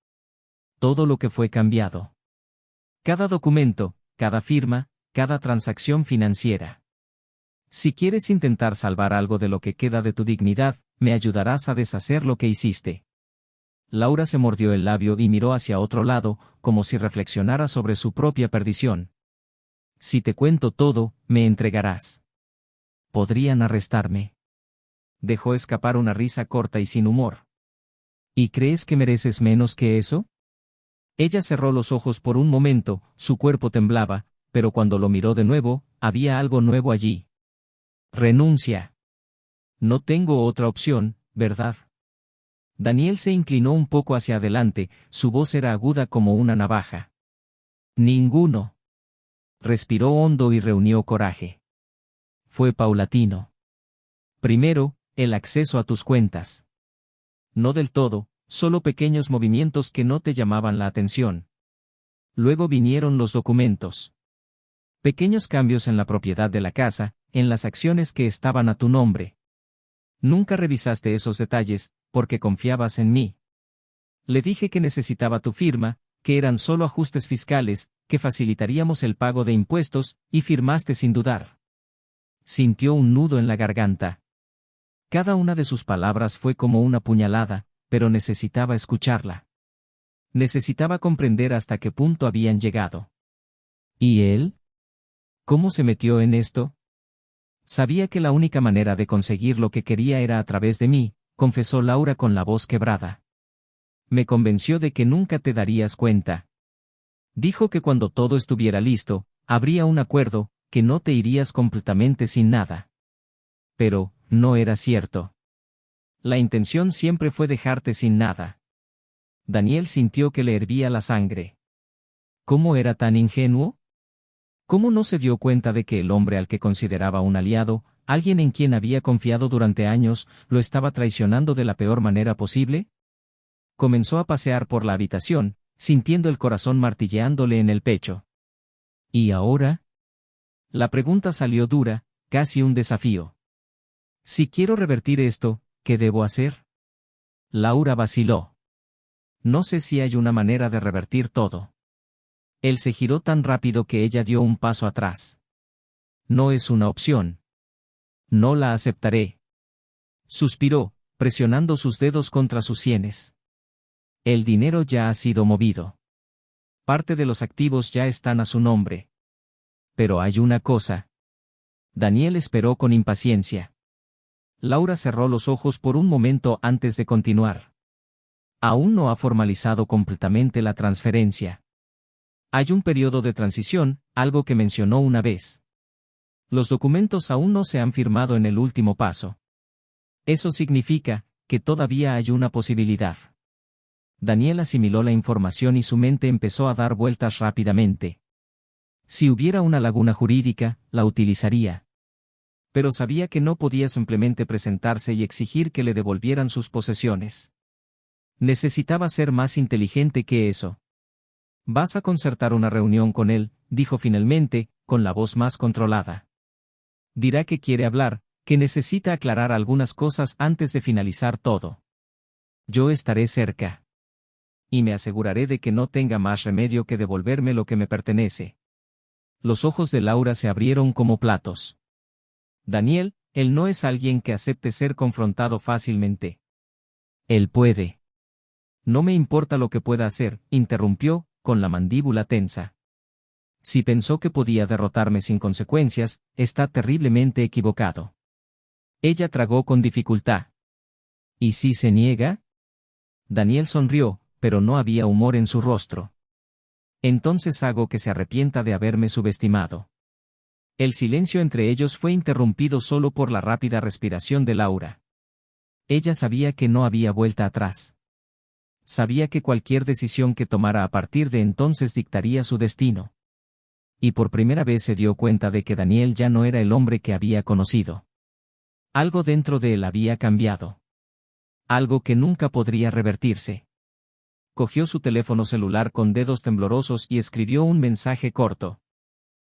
Todo lo que fue cambiado. Cada documento, cada firma, cada transacción financiera. Si quieres intentar salvar algo de lo que queda de tu dignidad, me ayudarás a deshacer lo que hiciste. Laura se mordió el labio y miró hacia otro lado, como si reflexionara sobre su propia perdición. Si te cuento todo, me entregarás. Podrían arrestarme. Dejó escapar una risa corta y sin humor. ¿Y crees que mereces menos que eso? Ella cerró los ojos por un momento, su cuerpo temblaba, pero cuando lo miró de nuevo, había algo nuevo allí. Renuncia. No tengo otra opción, ¿verdad? Daniel se inclinó un poco hacia adelante, su voz era aguda como una navaja. Ninguno. Respiró hondo y reunió coraje. Fue paulatino. Primero, el acceso a tus cuentas. No del todo, solo pequeños movimientos que no te llamaban la atención. Luego vinieron los documentos. Pequeños cambios en la propiedad de la casa, en las acciones que estaban a tu nombre. Nunca revisaste esos detalles, porque confiabas en mí. Le dije que necesitaba tu firma, que eran solo ajustes fiscales, que facilitaríamos el pago de impuestos, y firmaste sin dudar. Sintió un nudo en la garganta. Cada una de sus palabras fue como una puñalada, pero necesitaba escucharla. Necesitaba comprender hasta qué punto habían llegado. ¿Y él? ¿Cómo se metió en esto? Sabía que la única manera de conseguir lo que quería era a través de mí, confesó Laura con la voz quebrada. Me convenció de que nunca te darías cuenta. Dijo que cuando todo estuviera listo, habría un acuerdo, que no te irías completamente sin nada. Pero, no era cierto. La intención siempre fue dejarte sin nada. Daniel sintió que le hervía la sangre. ¿Cómo era tan ingenuo? ¿Cómo no se dio cuenta de que el hombre al que consideraba un aliado, alguien en quien había confiado durante años, lo estaba traicionando de la peor manera posible? Comenzó a pasear por la habitación, sintiendo el corazón martilleándole en el pecho. ¿Y ahora? La pregunta salió dura, casi un desafío. Si quiero revertir esto, ¿qué debo hacer? Laura vaciló. No sé si hay una manera de revertir todo. Él se giró tan rápido que ella dio un paso atrás. No es una opción. No la aceptaré. Suspiró, presionando sus dedos contra sus sienes. El dinero ya ha sido movido. Parte de los activos ya están a su nombre. Pero hay una cosa. Daniel esperó con impaciencia. Laura cerró los ojos por un momento antes de continuar. Aún no ha formalizado completamente la transferencia. Hay un periodo de transición, algo que mencionó una vez. Los documentos aún no se han firmado en el último paso. Eso significa que todavía hay una posibilidad. Daniel asimiló la información y su mente empezó a dar vueltas rápidamente. Si hubiera una laguna jurídica, la utilizaría. Pero sabía que no podía simplemente presentarse y exigir que le devolvieran sus posesiones. Necesitaba ser más inteligente que eso. Vas a concertar una reunión con él, dijo finalmente, con la voz más controlada. Dirá que quiere hablar, que necesita aclarar algunas cosas antes de finalizar todo. Yo estaré cerca. y me aseguraré de que no tenga más remedio que devolverme lo que me pertenece. Los ojos de Laura se abrieron como platos. Daniel, él no es alguien que acepte ser confrontado fácilmente. Él puede. No me importa lo que pueda hacer, interrumpió, con la mandíbula tensa. Si pensó que podía derrotarme sin consecuencias, está terriblemente equivocado. Ella tragó con dificultad. ¿Y si se niega? Daniel sonrió, pero no había humor en su rostro. Entonces hago que se arrepienta de haberme subestimado. El silencio entre ellos fue interrumpido solo por la rápida respiración de Laura. Ella sabía que no había vuelta atrás. Sabía que cualquier decisión que tomara a partir de entonces dictaría su destino. Y por primera vez se dio cuenta de que Daniel ya no era el hombre que había conocido. Algo dentro de él había cambiado. Algo que nunca podría revertirse. Cogió su teléfono celular con dedos temblorosos y escribió un mensaje corto.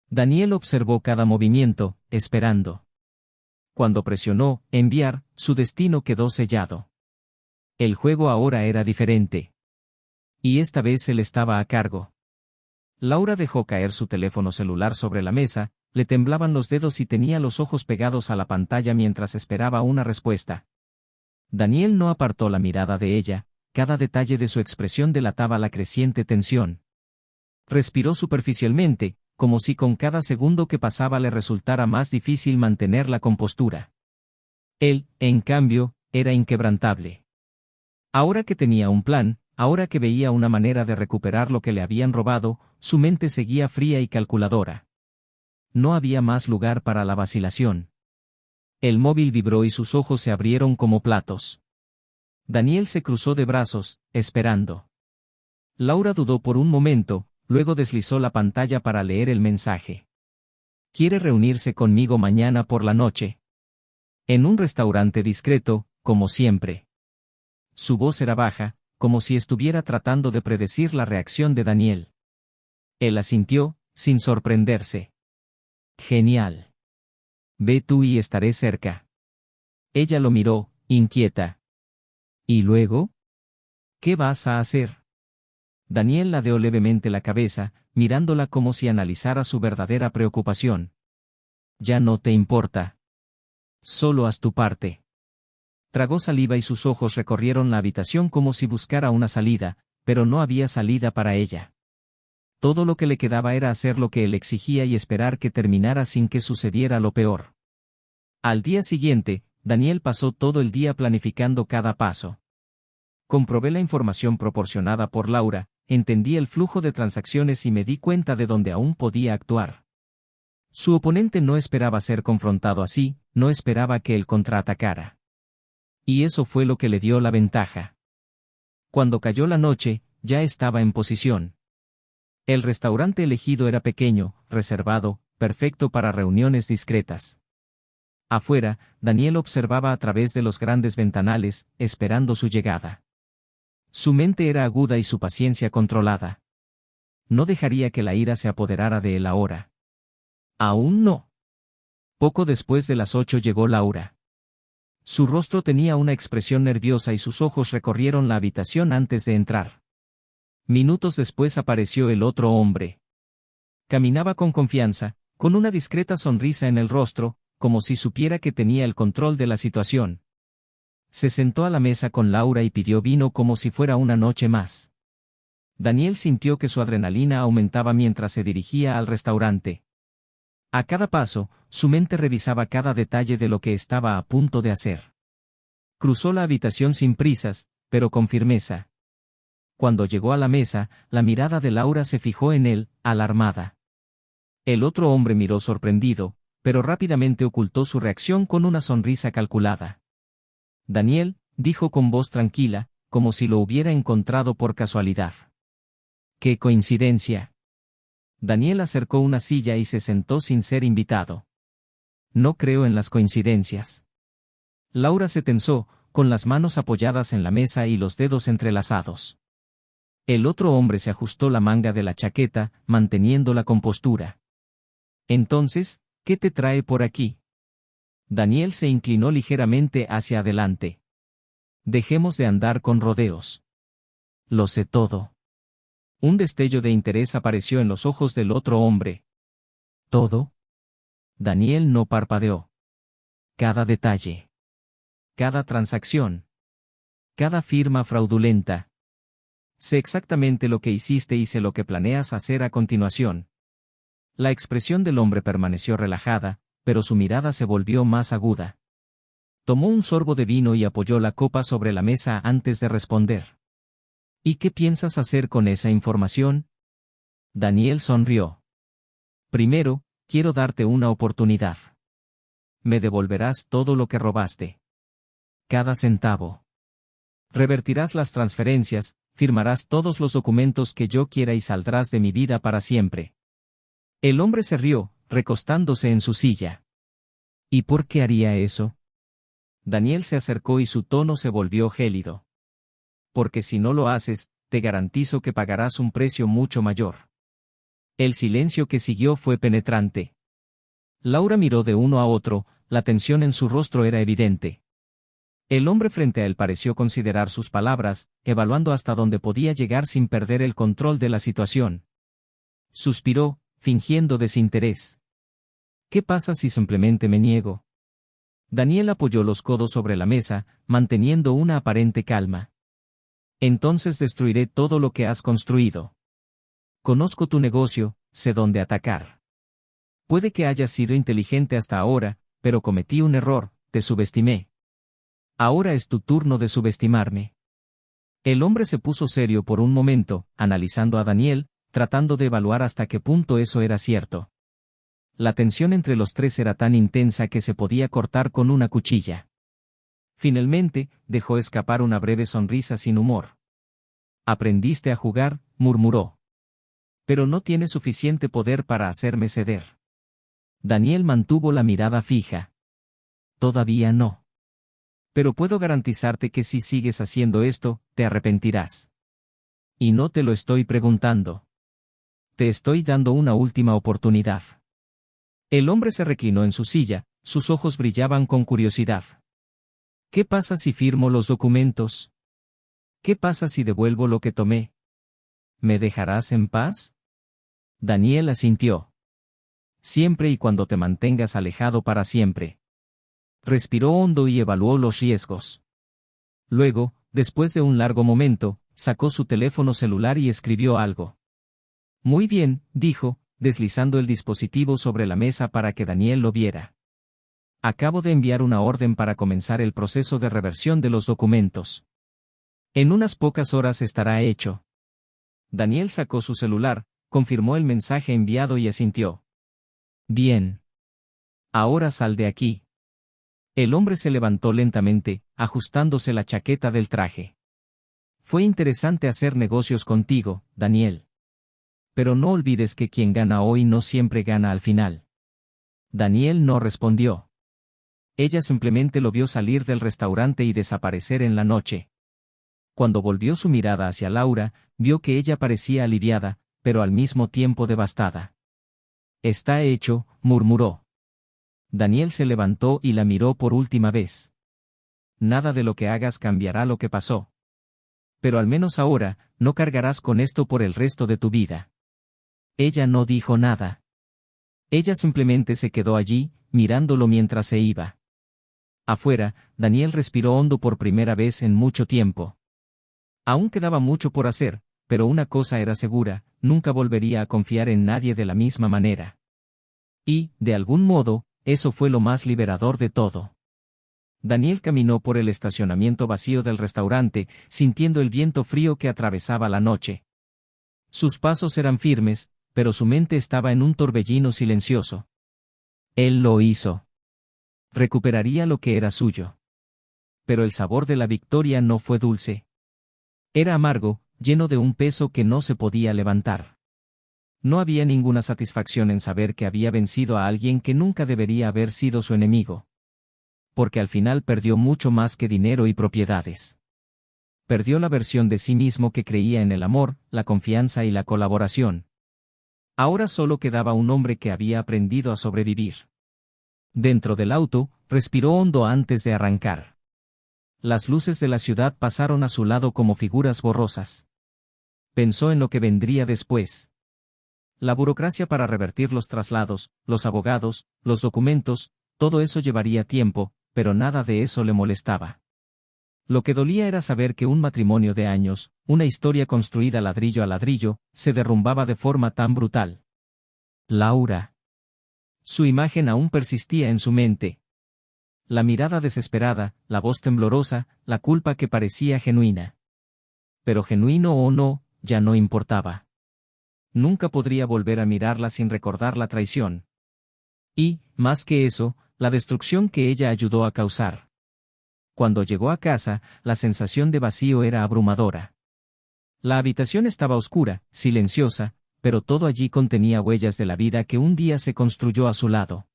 Daniel observó cada movimiento, esperando. Cuando presionó enviar, su destino quedó sellado. El juego ahora era diferente. Y esta vez él estaba a cargo. Laura dejó caer su teléfono celular sobre la mesa, le temblaban los dedos y tenía los ojos pegados a la pantalla mientras esperaba una respuesta. Daniel no apartó la mirada de ella, cada detalle de su expresión delataba la creciente tensión. Respiró superficialmente, como si con cada segundo que pasaba le resultara más difícil mantener la compostura. Él, en cambio, era inquebrantable. Ahora que tenía un plan, ahora que veía una manera de recuperar lo que le habían robado, su mente seguía fría y calculadora. No había más lugar para la vacilación. El móvil vibró y sus ojos se abrieron como platos. Daniel se cruzó de brazos, esperando. Laura dudó por un momento, luego deslizó la pantalla para leer el mensaje. ¿Quiere reunirse conmigo mañana por la noche? En un restaurante discreto, como siempre. Su voz era baja, como si estuviera tratando de predecir la reacción de Daniel. Él asintió, sin sorprenderse. Genial. Ve tú y estaré cerca. Ella lo miró, inquieta. ¿Y luego? ¿Qué vas a hacer? Daniel ladeó levemente la cabeza, mirándola como si analizara su verdadera preocupación. Ya no te importa. Solo haz tu parte. Tragó saliva y sus ojos recorrieron la habitación como si buscara una salida, pero no había salida para ella. Todo lo que le quedaba era hacer lo que él exigía y esperar que terminara sin que sucediera lo peor. Al día siguiente, Daniel pasó todo el día planificando cada paso. Comprobé la información proporcionada por Laura, entendí el flujo de transacciones y me di cuenta de dónde aún podía actuar. Su oponente no esperaba ser confrontado así, no esperaba que él contraatacara. Y eso fue lo que le dio la ventaja. Cuando cayó la noche, ya estaba en posición. El restaurante elegido era pequeño, reservado, perfecto para reuniones discretas. Afuera, Daniel observaba a través de los grandes ventanales, esperando su llegada. Su mente era aguda y su paciencia controlada. No dejaría que la ira se apoderara de él ahora. Aún no. Poco después de las 8 llegó Laura. Su rostro tenía una expresión nerviosa y sus ojos recorrieron la habitación antes de entrar. Minutos después apareció el otro hombre. Caminaba con confianza, con una discreta sonrisa en el rostro, como si supiera que tenía el control de la situación. Se sentó a la mesa con Laura y pidió vino como si fuera una noche más. Daniel sintió que su adrenalina aumentaba mientras se dirigía al restaurante. A cada paso, su mente revisaba cada detalle de lo que estaba a punto de hacer. Cruzó la habitación sin prisas, pero con firmeza. Cuando llegó a la mesa, la mirada de Laura se fijó en él, alarmada. El otro hombre miró sorprendido, pero rápidamente ocultó su reacción con una sonrisa calculada. Daniel, dijo con voz tranquila, como si lo hubiera encontrado por casualidad. ¡Qué coincidencia! Daniel acercó una silla y se sentó sin ser invitado. No creo en las coincidencias. Laura se tensó, con las manos apoyadas en la mesa y los dedos entrelazados. El otro hombre se ajustó la manga de la chaqueta, manteniendo la compostura. Entonces, ¿qué te trae por aquí? Daniel se inclinó ligeramente hacia adelante. Dejemos de andar con rodeos. Lo sé todo. Un destello de interés apareció en los ojos del otro hombre. ¿Todo? Daniel no parpadeó. Cada detalle. Cada transacción. Cada firma fraudulenta. Sé exactamente lo que hiciste y sé lo que planeas hacer a continuación. La expresión del hombre permaneció relajada, pero su mirada se volvió más aguda. Tomó un sorbo de vino y apoyó la copa sobre la mesa antes de responder. ¿Y qué piensas hacer con esa información? Daniel sonrió. Primero, quiero darte una oportunidad. Me devolverás todo lo que robaste. Cada centavo. Revertirás las transferencias, firmarás todos los documentos que yo quiera y saldrás de mi vida para siempre. El hombre se rió, recostándose en su silla. ¿Y por qué haría eso? Daniel se acercó y su tono se volvió gélido. Porque si no lo haces, te garantizo que pagarás un precio mucho mayor. El silencio que siguió fue penetrante. Laura miró de uno a otro, la tensión en su rostro era evidente. El hombre frente a él pareció considerar sus palabras, evaluando hasta dónde podía llegar sin perder el control de la situación. Suspiró, fingiendo desinterés. ¿Qué pasa si simplemente me niego? Daniel apoyó los codos sobre la mesa, manteniendo una aparente calma. Entonces destruiré todo lo que has construido. Conozco tu negocio, sé dónde atacar. Puede que hayas sido inteligente hasta ahora, pero cometí un error, te subestimé. Ahora es tu turno de subestimarme. El hombre se puso serio por un momento, analizando a Daniel, tratando de evaluar hasta qué punto eso era cierto. La tensión entre los tres era tan intensa que se podía cortar con una cuchilla. Finalmente, dejó escapar una breve sonrisa sin humor. Aprendiste a jugar, murmuró. Pero no tienes suficiente poder para hacerme ceder. Daniel mantuvo la mirada fija. Todavía no. Pero puedo garantizarte que si sigues haciendo esto, te arrepentirás. Y no te lo estoy preguntando. Te estoy dando una última oportunidad. El hombre se reclinó en su silla, sus ojos brillaban con curiosidad. ¿Qué pasa si firmo los documentos? ¿Qué pasa si devuelvo lo que tomé? ¿Me dejarás en paz? Daniel asintió. Siempre y cuando te mantengas alejado para siempre. Respiró hondo y evaluó los riesgos. Luego, después de un largo momento, sacó su teléfono celular y escribió algo. Muy bien, dijo, deslizando el dispositivo sobre la mesa para que Daniel lo viera. Acabo de enviar una orden para comenzar el proceso de reversión de los documentos. En unas pocas horas estará hecho. Daniel sacó su celular, confirmó el mensaje enviado y asintió. Bien. Ahora sal de aquí. El hombre se levantó lentamente, ajustándose la chaqueta del traje. Fue interesante hacer negocios contigo, Daniel. Pero no olvides que quien gana hoy no siempre gana al final. Daniel no respondió. Ella simplemente lo vio salir del restaurante y desaparecer en la noche. Cuando volvió su mirada hacia Laura, vio que ella parecía aliviada, pero al mismo tiempo devastada. Está hecho, murmuró. Daniel se levantó y la miró por última vez. Nada de lo que hagas cambiará lo que pasó. Pero al menos ahora, no cargarás con esto por el resto de tu vida. Ella no dijo nada. Ella simplemente se quedó allí, mirándolo mientras se iba. Afuera, Daniel respiró hondo por primera vez en mucho tiempo. Aún quedaba mucho por hacer, pero una cosa era segura, nunca volvería a confiar en nadie de la misma manera. Y, de algún modo, eso fue lo más liberador de todo. Daniel caminó por el estacionamiento vacío del restaurante, sintiendo el viento frío que atravesaba la noche. Sus pasos eran firmes, pero su mente estaba en un torbellino silencioso. Él lo hizo. Recuperaría lo que era suyo. Pero el sabor de la victoria no fue dulce. Era amargo, lleno de un peso que no se podía levantar. No había ninguna satisfacción en saber que había vencido a alguien que nunca debería haber sido su enemigo. Porque al final perdió mucho más que dinero y propiedades. Perdió la versión de sí mismo que creía en el amor, la confianza y la colaboración. Ahora solo quedaba un hombre que había aprendido a sobrevivir. Dentro del auto, respiró hondo antes de arrancar. Las luces de la ciudad pasaron a su lado como figuras borrosas. Pensó en lo que vendría después. La burocracia para revertir los traslados, los abogados, los documentos, todo eso llevaría tiempo, pero nada de eso le molestaba. Lo que dolía era saber que un matrimonio de años, una historia construida ladrillo a ladrillo, se derrumbaba de forma tan brutal. Laura. Su imagen aún persistía en su mente. La mirada desesperada, la voz temblorosa, la culpa que parecía genuina. Pero genuino o no, ya no importaba. Nunca podría volver a mirarla sin recordar la traición. Y, más que eso, la destrucción que ella ayudó a causar. Cuando llegó a casa, la sensación de vacío era abrumadora. La habitación estaba oscura, silenciosa, pero todo allí contenía huellas de la vida que un día se construyó a su lado.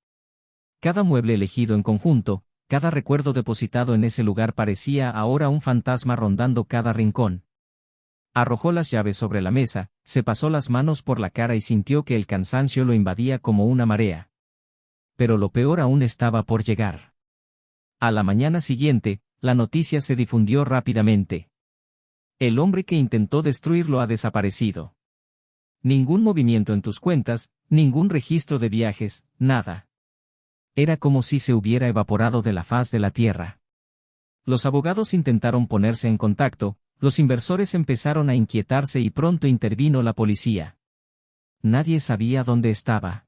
Cada mueble elegido en conjunto, cada recuerdo depositado en ese lugar parecía ahora un fantasma rondando cada rincón. Arrojó las llaves sobre la mesa, se pasó las manos por la cara y sintió que el cansancio lo invadía como una marea. Pero lo peor aún estaba por llegar. A la mañana siguiente, la noticia se difundió rápidamente. El hombre que intentó destruirlo ha desaparecido. Ningún movimiento en tus cuentas, ningún registro de viajes, nada. Era como si se hubiera evaporado de la faz de la tierra. Los abogados intentaron ponerse en contacto, los inversores empezaron a inquietarse y pronto intervino la policía. Nadie sabía dónde estaba.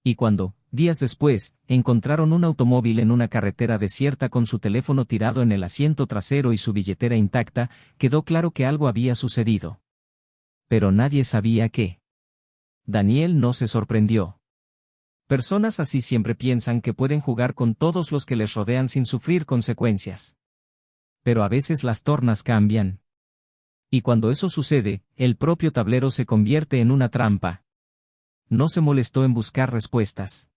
Y cuando, días después, encontraron un automóvil en una carretera desierta con su teléfono tirado en el asiento trasero y su billetera intacta, quedó claro que algo había sucedido. Pero nadie sabía qué. Daniel no se sorprendió. Personas así siempre piensan que pueden jugar con todos los que les rodean sin sufrir consecuencias. Pero a veces las tornas cambian. Y cuando eso sucede, el propio tablero se convierte en una trampa. No se molestó en buscar respuestas.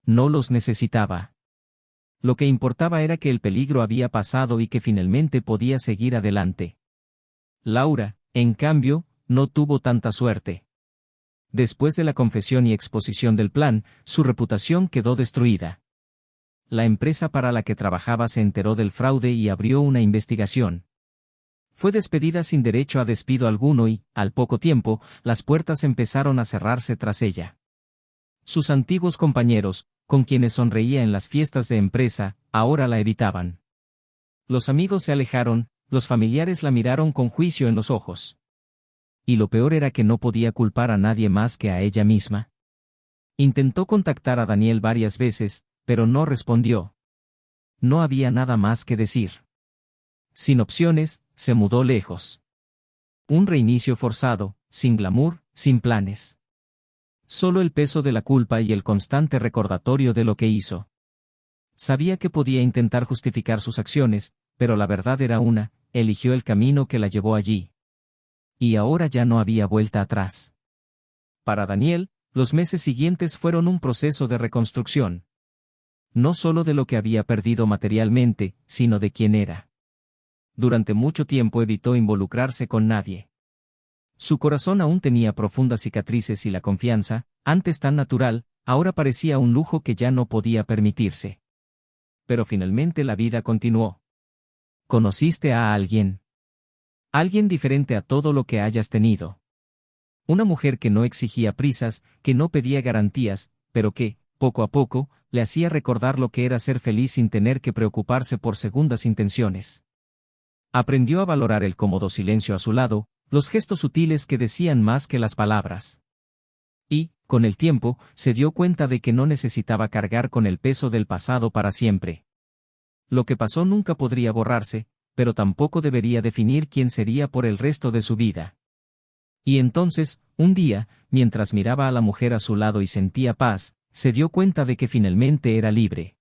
No los necesitaba. Lo que importaba era que el peligro había pasado y que finalmente podía seguir adelante. Laura, en cambio, no tuvo tanta suerte. Después de la confesión y exposición del plan, su reputación quedó destruida. La empresa para la que trabajaba se enteró del fraude y abrió una investigación. Fue despedida sin derecho a despido alguno y, al poco tiempo, las puertas empezaron a cerrarse tras ella. Sus antiguos compañeros, con quienes sonreía en las fiestas de empresa, ahora la evitaban. Los amigos se alejaron, los familiares la miraron con juicio en los ojos. Y lo peor era que no podía culpar a nadie más que a ella misma. Intentó contactar a Daniel varias veces, pero no respondió. No había nada más que decir. Sin opciones, se mudó lejos. Un reinicio forzado, sin glamour, sin planes. Solo el peso de la culpa y el constante recordatorio de lo que hizo. Sabía que podía intentar justificar sus acciones, pero la verdad era una, eligió el camino que la llevó allí. Y ahora ya no había vuelta atrás. Para Daniel, los meses siguientes fueron un proceso de reconstrucción. No solo de lo que había perdido materialmente, sino de quién era. Durante mucho tiempo evitó involucrarse con nadie. Su corazón aún tenía profundas cicatrices y la confianza, antes tan natural, ahora parecía un lujo que ya no podía permitirse. Pero finalmente la vida continuó. ¿Conociste a alguien? Alguien diferente a todo lo que hayas tenido. Una mujer que no exigía prisas, que no pedía garantías, pero que, poco a poco, le hacía recordar lo que era ser feliz sin tener que preocuparse por segundas intenciones. Aprendió a valorar el cómodo silencio a su lado, los gestos sutiles que decían más que las palabras. Y, con el tiempo, se dio cuenta de que no necesitaba cargar con el peso del pasado para siempre. Lo que pasó nunca podría borrarse, pero tampoco debería definir quién sería por el resto de su vida. Y entonces, un día, mientras miraba a la mujer a su lado y sentía paz, se dio cuenta de que finalmente era libre.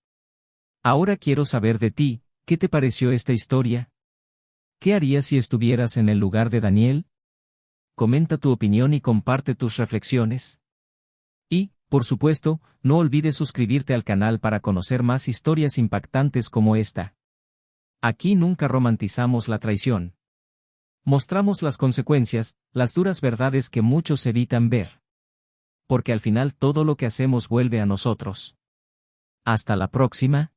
Ahora quiero saber de ti, ¿qué te pareció esta historia? ¿Qué harías si estuvieras en el lugar de Daniel? Comenta tu opinión y comparte tus reflexiones. Y, por supuesto, no olvides suscribirte al canal para conocer más historias impactantes como esta. Aquí nunca romantizamos la traición. Mostramos las consecuencias, las duras verdades que muchos evitan ver. Porque al final todo lo que hacemos vuelve a nosotros. Hasta la próxima.